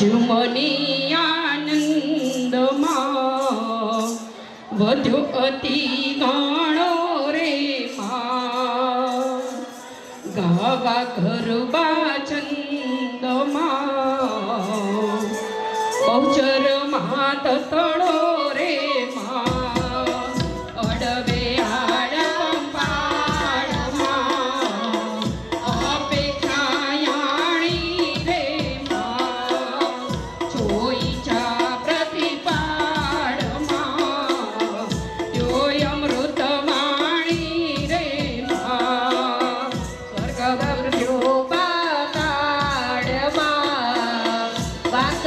જુમની આનંદમાં વધ્યો અતિ ઘણો રે માં ગાવા ગરબા છંદમાં બહુચર માં તતડો રે માં અડવે આડ પંપાળમાં અપેક્ષાયાણી રે માં જોઈ જા પ્રતિપાળમાં જોઈ અમૃત વાણી રે માં સ્વર્ગ ગયો પાતાળમાં વાસ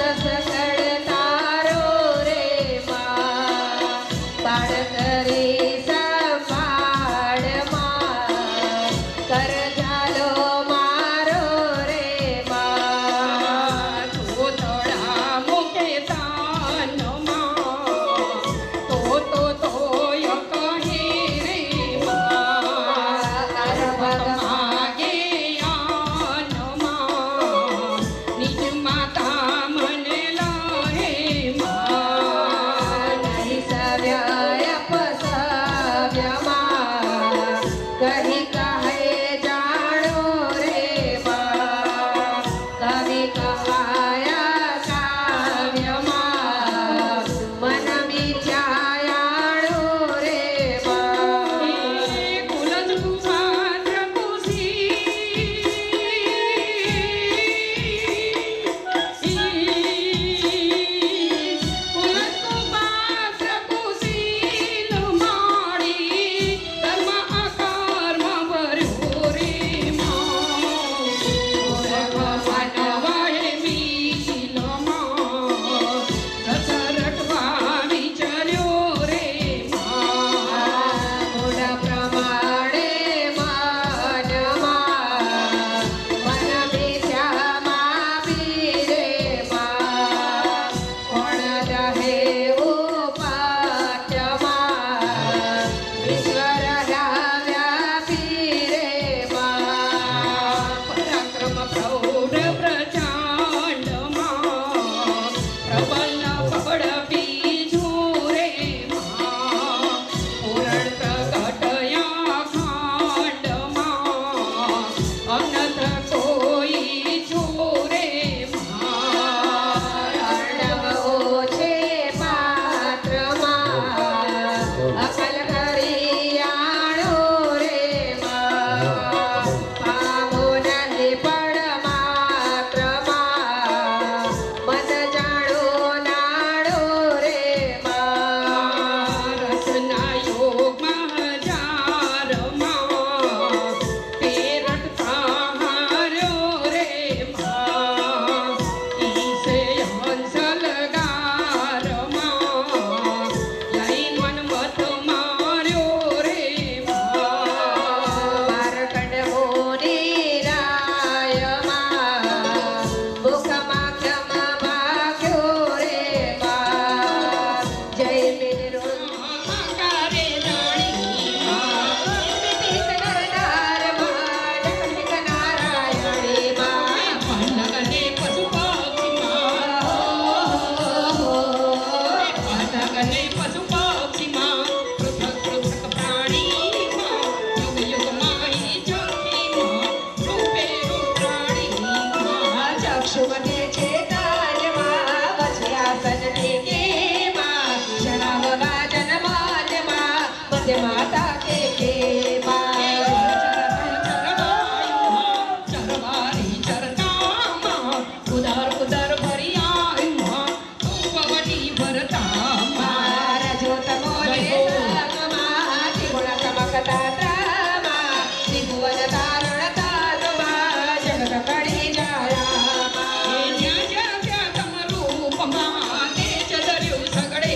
સગડે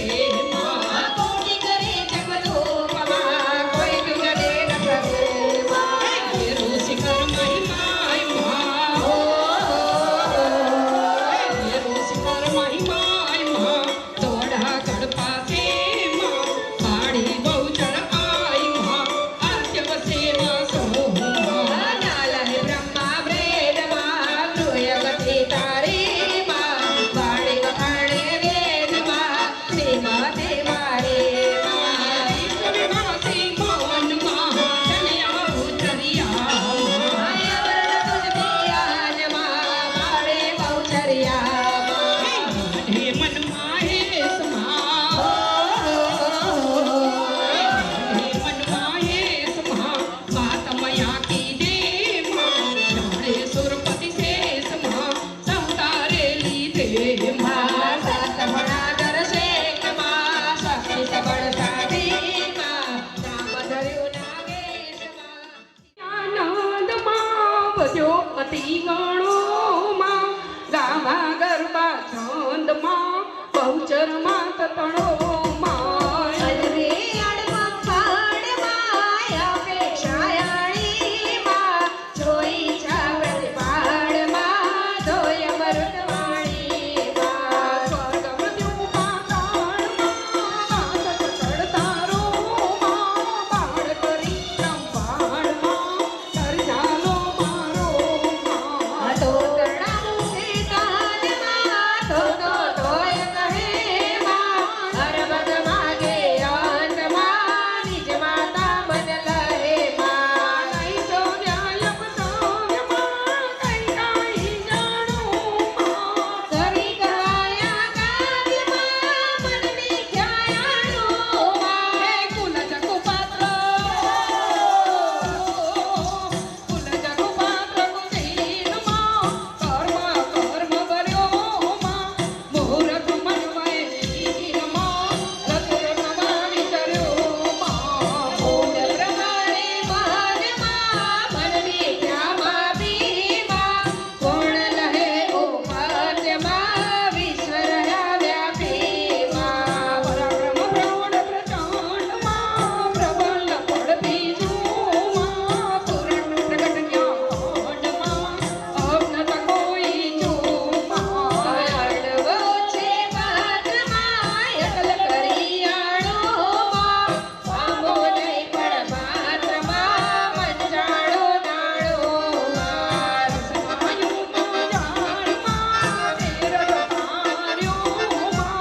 માં કોટી કરે જગદોપમા કોઈ તુજને નથી ગણોમાં ગામા ગરબા છંદમાં બહુચરમાં તતણોમાં અલરે અડમાં પાડમાં અપેક્ષાયાણીમાં જોઈ છાવડ પાડમાં ધોય મરુતવાણીમાં સ્વર્ગ મૃત્યુમાં કાળમાં ચડતા રોમાં બાળ કરી રંભાણમાં તરજાલો મારો માં તો તણાનું શેતાનમાં તો તોય કહેમાં હરબદ માગે અંતમાં નિજ માતા બદલરે માં નહીં ચોર્યાય પસાવ્યમાં કઈ કાંઈ જાણુમાં કરી કરાયા કાવ્યમાં મનની ખ્યાયાણોમાં હે કુલ જગુપાત્ર કુટીરમાં કર્મ કર્યોમાં મુહૂર્ત મનમય નીતિમાં રત્નમાં વિચર્યોમાં મૂળ પ્રમાણે મનમાં મનની ખ્યામાં બીમાં પૂર્ણ લહે ઉપાદ્યમાં વિશ્વ રહ્યા વ્યાપીમાં પરાક્રમ પ્રૌઢ પ્રચંડમાં પ્રબલ પડતી જૂમાં પૂરણ પ્રગટ જ્ઞાનમાં અજ્ઞત કોઈ જૂમાં અડવો છે પાત્રમાં એકલ કરિયાણોમાં પામો નહીં પણ માત્રમાં મંજાળો નાળોમાં રસમાયુમાં જાણમાં તેરસ માર્યોમાં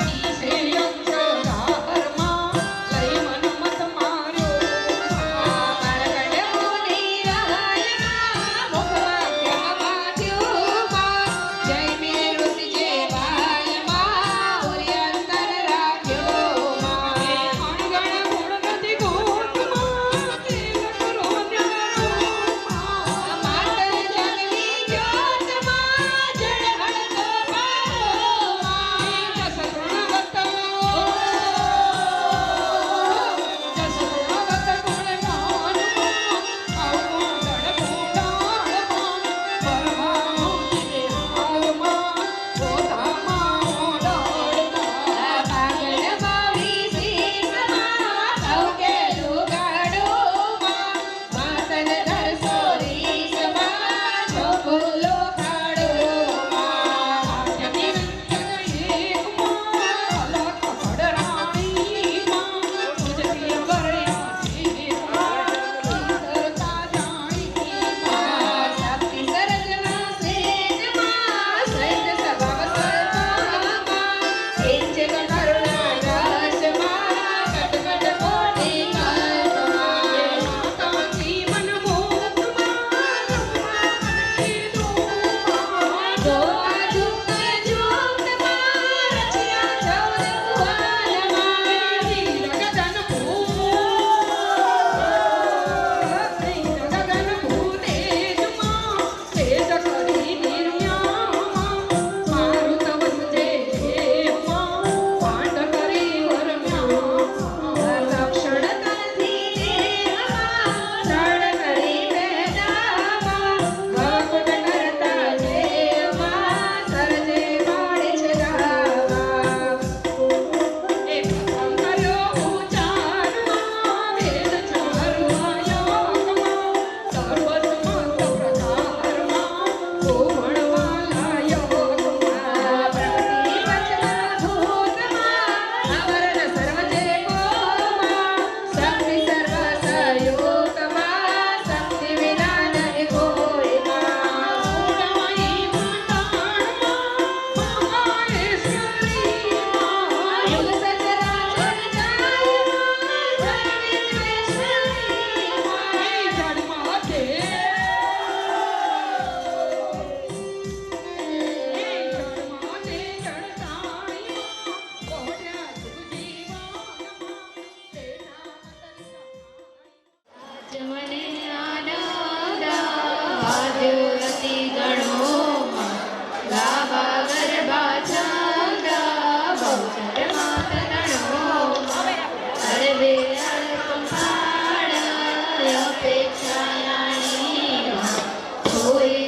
ઈશે યક્ષધારમાં લઈ મન મત માર્યોમાં મારકંડ મુનિ રાયમાં મુખવાક્યમાં બાંધ્યોમાં જય મેરુતિ જે વાયમાં ઉરી અંતર રાખ્યોમાં અણગણ ગુણ નથી ગોતમાં તિલક રોન્યરોમાં માતર જગની જ્યોતમાં જળ હળતો પારોમાં જસ ગુણવત ગુણ માનમાં અવગુણ ગુણાળમાં પરમાણુને હાલમાં પોતામાં ઓડાડમાં પાગલમાં વિશેષમાં સૌકે લુગાડોમાં માતન ધરસો રીસમાં છોકુલો ખાડોમાં શક્તિ સરજમાં સેજમાં સૈજ સ્વભાવ સર્વમાં એજ કરુણા રસમાં કટકટ કોટી કલ્પમાં જો આજુક જુગમાં રચ્યા ચૌદ ભુવનમાં લક્ષણ તનથી દેહમાં ત્રણ કરી બેડામાં ગપટ કરતા દેહમાં સરજે માળે છે ગાવા પ્રગતિ વચન ભૂતમાં આવરણ સર્વજે કોમાં શક્તિ સર્વ સયુગમાં શક્તિ વિના નહીં કોઈમાં યુગ સચરાચર જાયમાં ધર્મેશ્વરીમાં મને આનંદ આદ્યોરતિ ગણોમાં ગાવા ગરબા છંદ બહુચર માત ગણોમાં અરવે અલ્પ પાડ અપેક્ષાયાણીમાં કોઈ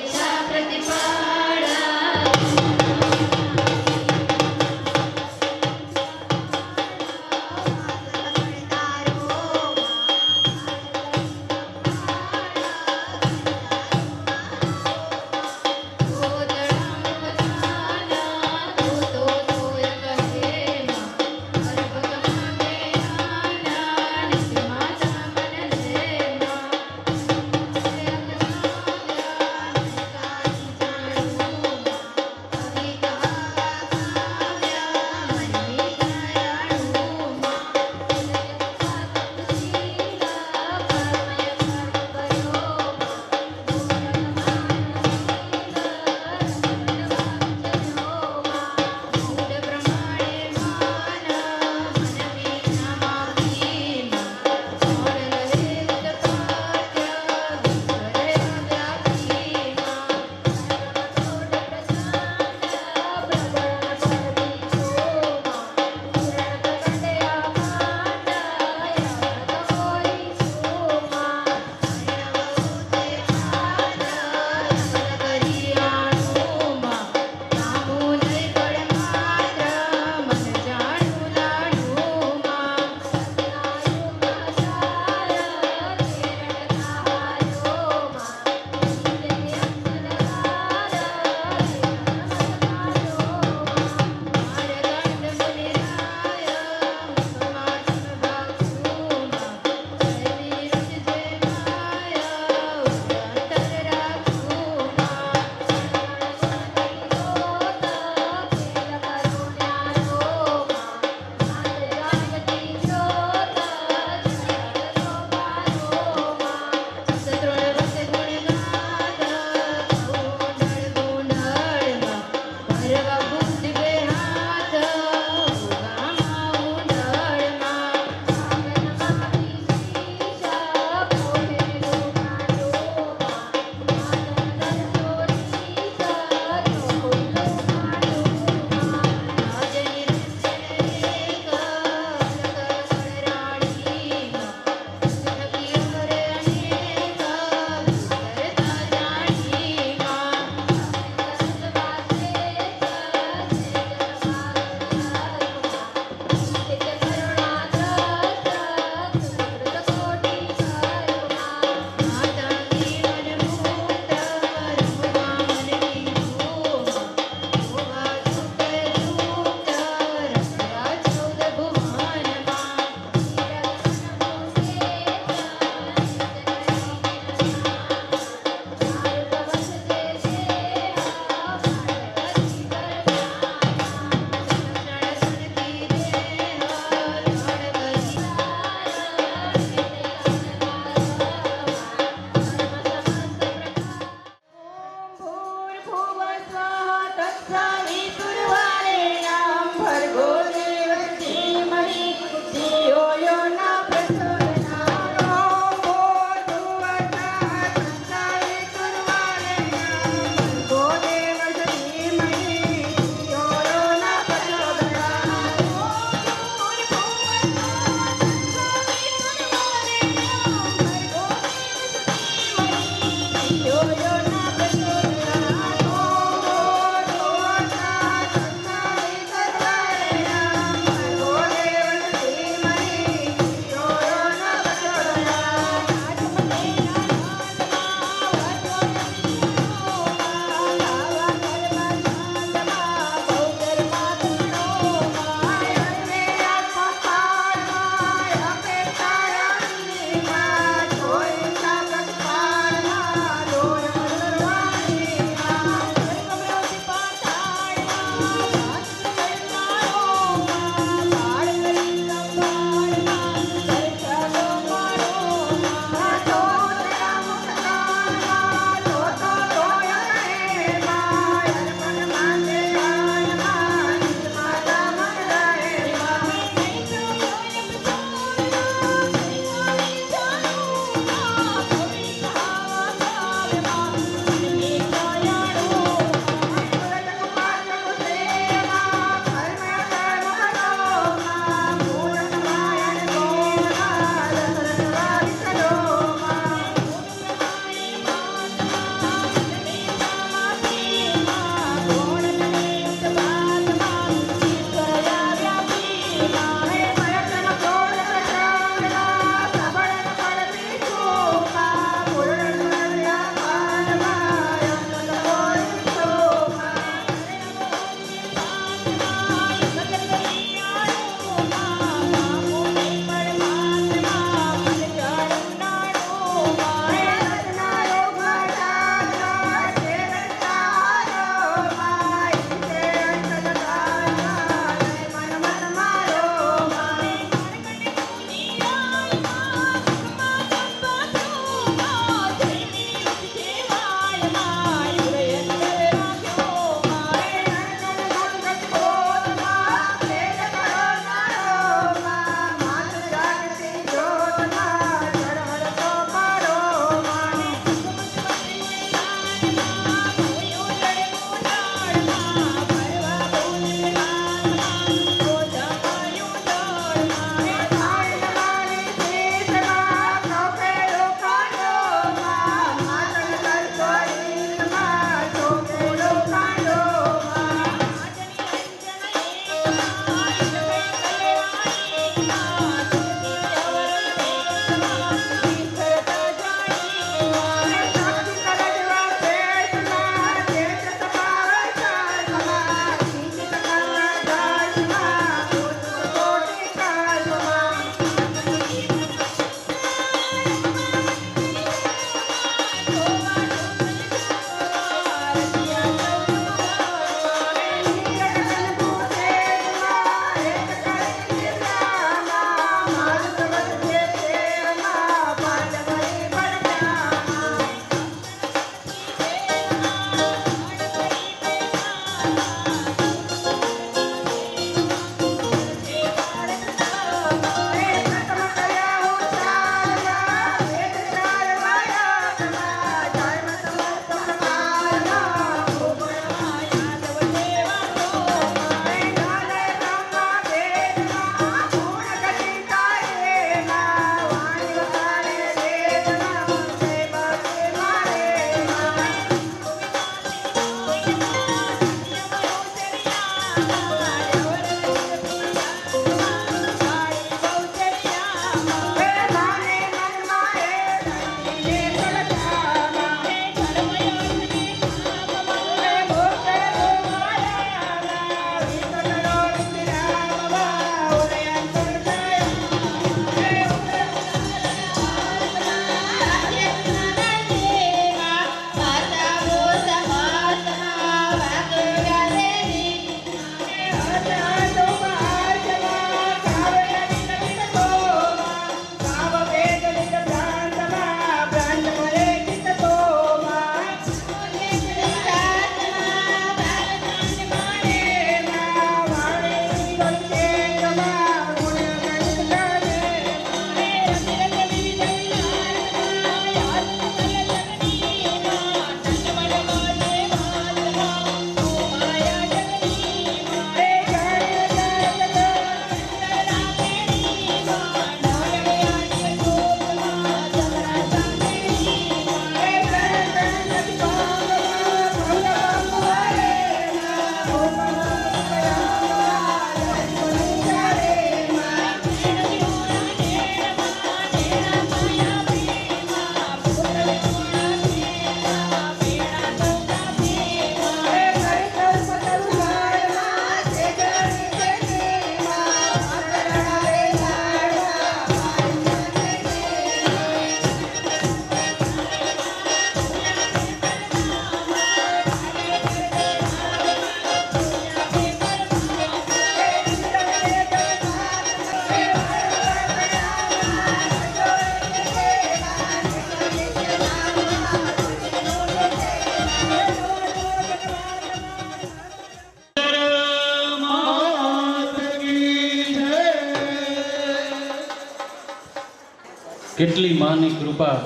કેટલી માની કૃપા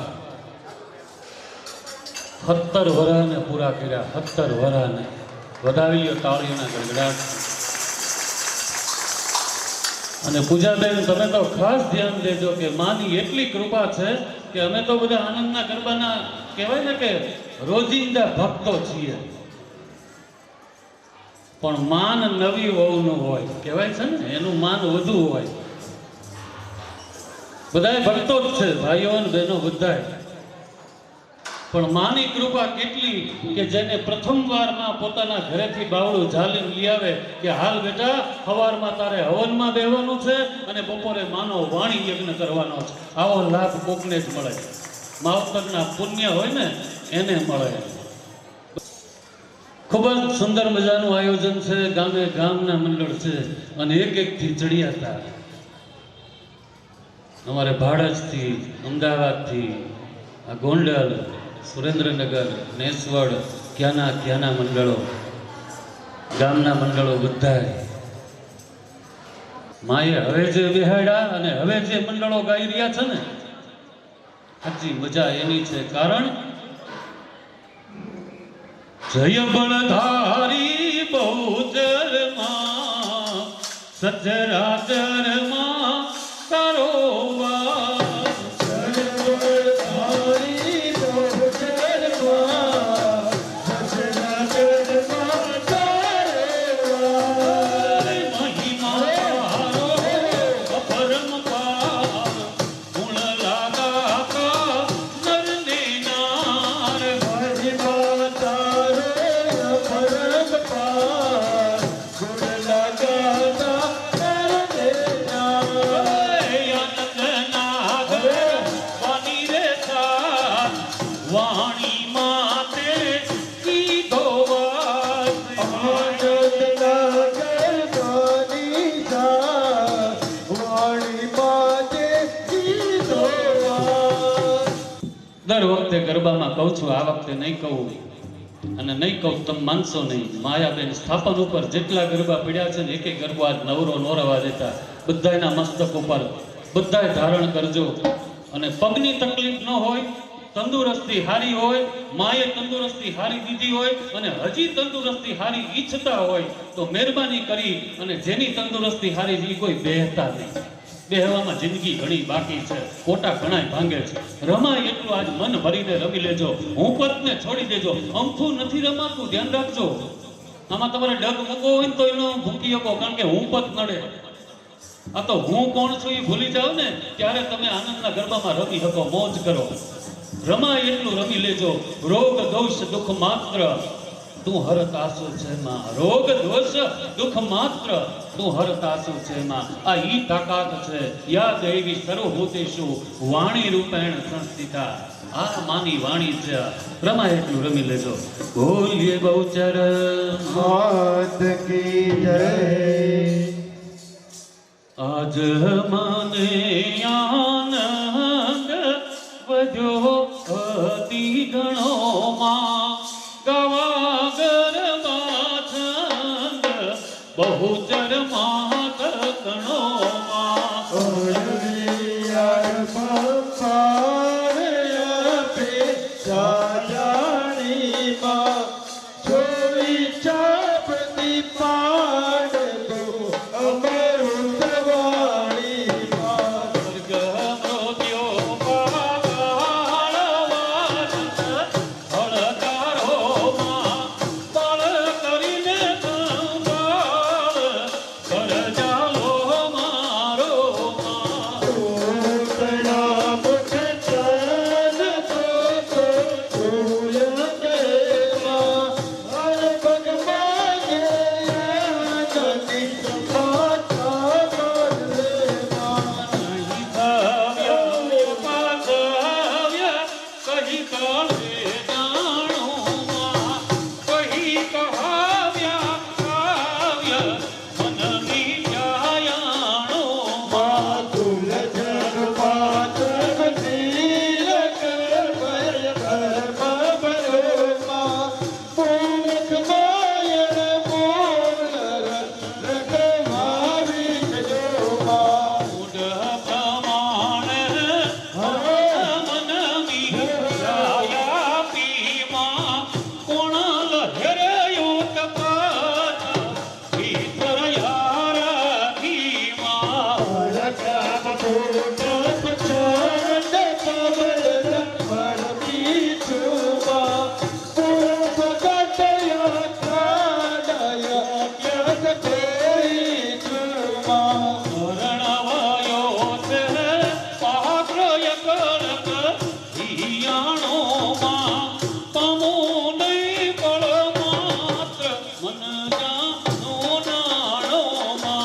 17 વરાને પૂરા કર્યા 17 વરાને વધાવી લ્યો તાળીઓના ગડગડાટ. અને પૂજાબેન તમે તો ખાસ ધ્યાન દેજો કે માની એટલી કૃપા છે કે અમે તો બધા આનંદના ગરબાના કહેવાય ને કે રોજિંદા ભક્તો છીએ, પણ માન નવી વહુનું હોય કહેવાય છે ને, એનું માન વધુ હોય. બધાય ભક્તો જ છે ભાઈઓ અને બહેનો બધાય, પણ માની કૃપા કેટલી કે જેને પ્રથમવારમાં પોતાના ઘરેથી બાવળું ઝાલીને લઈ આવે કે હાલ બેટા સવારમાં તારે હવનમાં બેહવાનું છે અને બપોરે માનો વાણી યજ્ઞ કરવાનો છે. આવો લાભ કોકને જ મળે, માવતરના પુણ્ય હોય ને એને મળે. ખૂબ જ સુંદર મજાનું આયોજન છે, ગામે ગામના મંડળ છે અને એક એકથી ચડિયાતા અમારે ભાડજથી, અમદાવાદથી, આ ગોંડલ, સુરેન્દ્રનગર, નેસવડ, ક્યાંના મંડળો, ગામના મંડળો બધાય માએ હવે જે બેહાડ્યા અને હવે જે મંડળો ગાઈ રહ્યા છે ને સાચી મજા એની છે. કારણ જય બળધારી બહુચરમાં સચરાચરમાં તારો વાસ. જય બળધારી બહુચરમાં સચરાચરમાં તારો વાસ. મહિમા તારો અપરંપાર ગુણ લાગાતા નરને નાર. મહિમા તારો અપરંપાર ગુણ લાગાતા નરને નાર. આનંદનાગ વાણી રે સાથ વાણી માતે કીધો વાત. આનંદનાગ વાણી સાથ વાણી માતે કીધો વાત. દર વખતે ગરબામાં કહું છું, આ વખતે નહીં કહું અને નહીં કહું તમે માનશો નહીં. માયાબેન સ્થાપન ઉપર જેટલા ગરબા પડ્યા છે ને એક ગરબો આજ નવરો નો રવા દેતા. બધાયના મસ્તક ઉપર બધાય ધારણ કરજો. અને પગની તકલીફ ન હોય, તંદુરસ્તી હારી હોય, માએ તંદુરસ્તી હારી દીધી હોય અને હજી તંદુરસ્તી હારી ઈચ્છતા હોય તો મહેરબાની કરી અને જેની તંદુરસ્તી હારી છે કોઈ બેહતા નહીં. બેહવામાં જિંદગી ઘણી બાકી છે, કોટા ઘણાય ભાંગે છે. રમાય એટલું આજ મન ભરીને રમી લેજો. હું પતને છોડી દેજો. અમથું નથી રમાતું, ધ્યાન રાખજો. આમાં તમારે ડગ મૂકવો હોય ને તો એનો ભૂકી શકો, કારણ કે હું પત નડે. આ તો હું કોણ છું એ ભૂલી જાવ ને ત્યારે તમે આનંદના ગરબામાં રમી શકો, મોજ કરો. રમાય એટલું રમી લેજો. રોગ દોષ દુઃખ માત્ર તું હરતાસુ છે માં. રોગ દોષ દુઃખ માત્ર તું હરતાસુ છે માં. આ ઈ તાકાત છે. યા દેવી સર્વભૂતેષુ વાણી રૂપેણ સંસ્થિતા. આ માની વાણી છે. રમાય એટલું રમી લેજો. બોલીએ બહુચર માત કી જય. આજ મને આનંદ વધ્યો અતિ ગણો માં. ગવા ગરબા છંદ બહુચર માત ગણો Oh જાણોમાં પામો નહીં બળ માત્ર મન જાણો નાણોમાં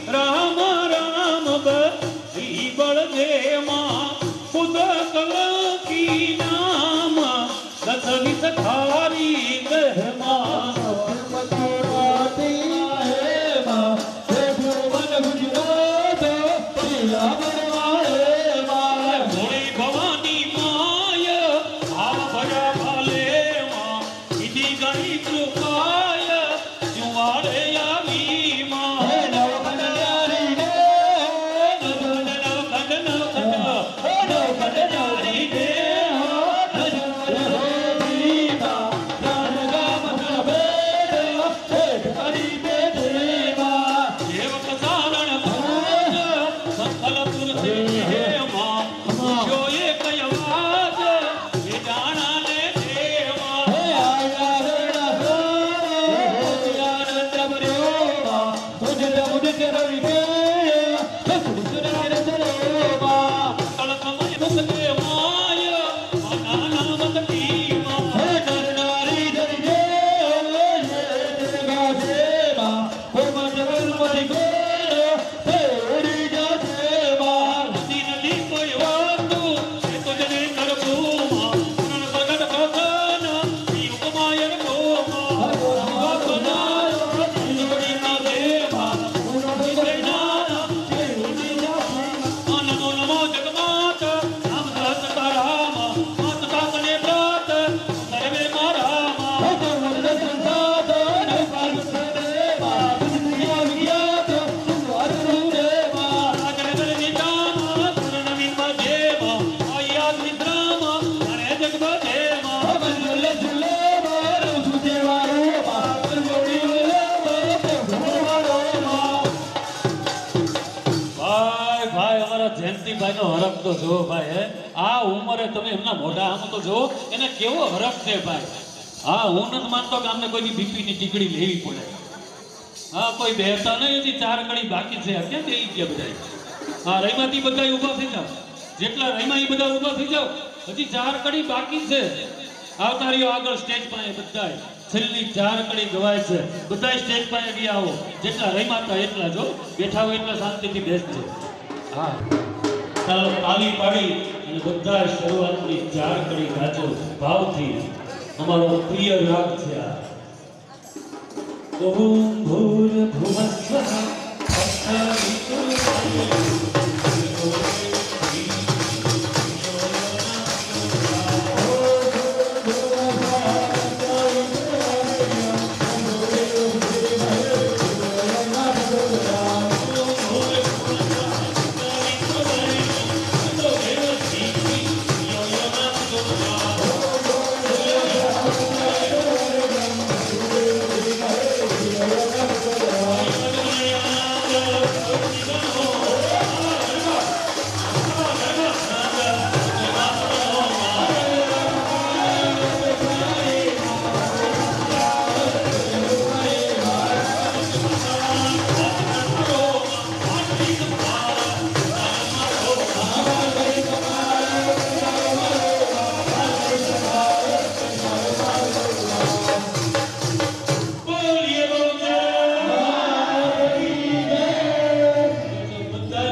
રામ રામ બળી બળદેમાં ખુદ કલા હરી નામ દસની સખારી ગહેમાં ભોળી ભવાની માય ભાવ ભર્યા ભાલેમાં કીધી ગણી કૃપાય જુવારે આવી માં જયંતિભાઈ નો હરખ તો જો ભાઈ હે આ ઉંમરે તમે એમના મોઢા આમ તો જો એને કેવો હરખ છે ભાઈ હા હું નથી માનતો કે અમને કોઈ બીપી ની ટીકડી લેવી પડે હા કોઈ બેહતા નહીં હજી 4 કડી બાકી છે કેમ બેહી ગયા બધા હા રહીમાંથી બધા ઊભા થઈ જાવ જેટલા રહીમાં એ બધા ઊભા થઈ જાવ હજી 4 કડી બાકી છે આવતા રહ્યો આગળ સ્ટેજ પાસે બધા છેલ્લી 4 કડી ગવાય છે બધા સ્ટેજ પાસે બી આવો જેટલા રહીમાં હતા એટલા જો બેઠા હોય એટલા શાંતિથી બેસજો હા ચાલો તાલી પાડી અને બધા શરૂઆતની 4 કડી ગાજો ભાવથી અમારો પ્રિય રાગ છે આ ઓમ ભૂર ભુવસ્વઃ Oh